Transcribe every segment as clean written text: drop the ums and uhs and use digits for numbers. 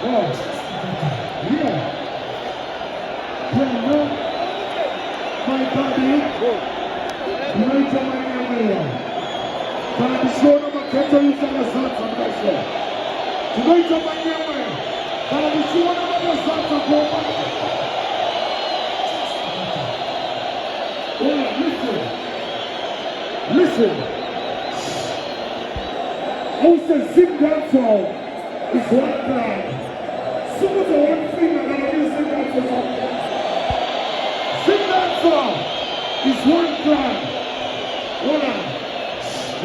Oh, yeah. Brenda, my body, right on my area. Can I be sure of my catcher you from the sun from my show? Right on my area. Can I be sure of my sun from my show? Listen. I said, sing that song. It's one cry. Some of the one thing that I can sing that song. Sing that song. It's one cry. Hold on.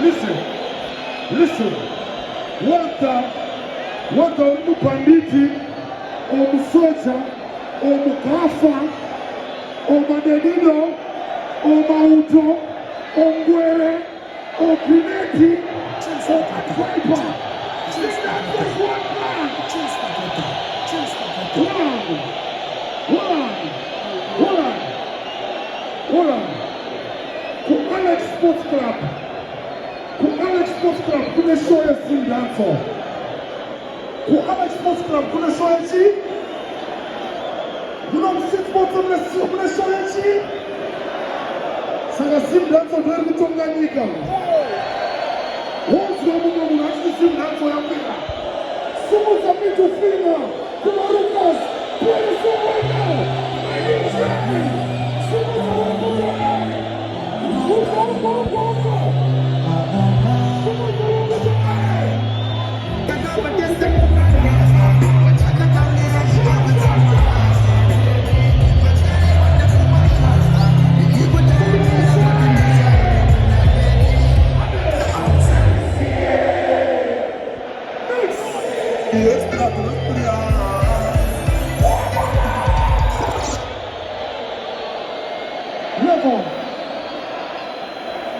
Listen. What the banditi, or the soldier, or the kafa, or the dedino, or mauto, or gwere, or grenade, or piper. Sing that with one cry. Hold on. To Alex Sports Club, could they show you sing that song? To Alex Sports Club, could they show you see? You know, 6 months of the soup, could they show you see? So you sing that song, where we don't get nika. What's your move? You actually sing that song, I'm there. Someone's a bit of finger. Come on, Lucas. Play the song right now. I need you. Someone's a bit of finger.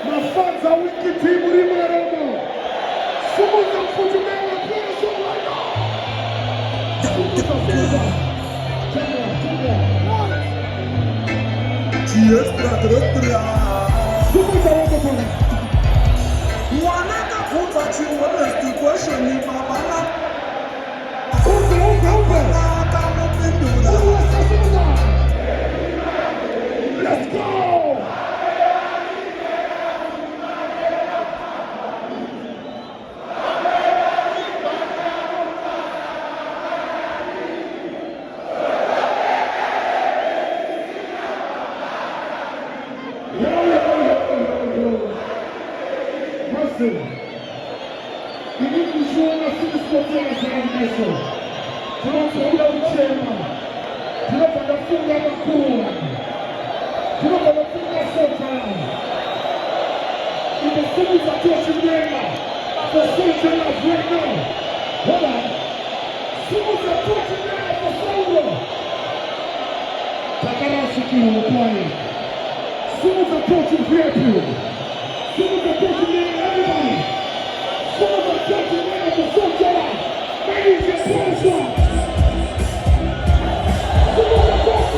My fans are wicked people in my room. Someone can put you there and play a song right now. Let's go! You need to show us this potential celebration. You don't follow the chairman. You don't follow the finger of the cool. You don't follow the finger of the time. In the cities of Toshimena, for social life right now. Hold on. Cities of Toshimena for solo. Takarashiki will play. Cities of Toshimena. Cities of Toshimena, everybody. Some of the judges made up the social life. Ladies and gentlemen. Some of the judges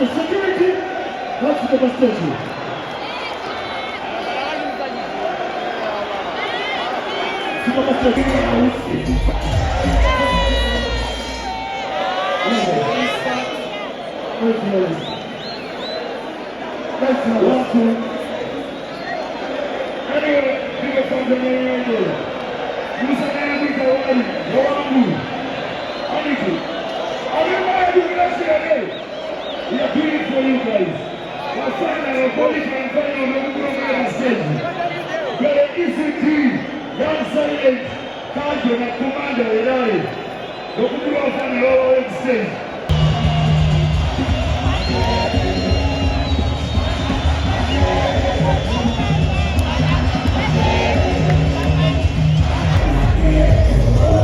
Security, let's go to station. We are doing it for you guys. Final, very easy team. Young Silent, Kajo na Commander Edari. Dokudu wa Fantan,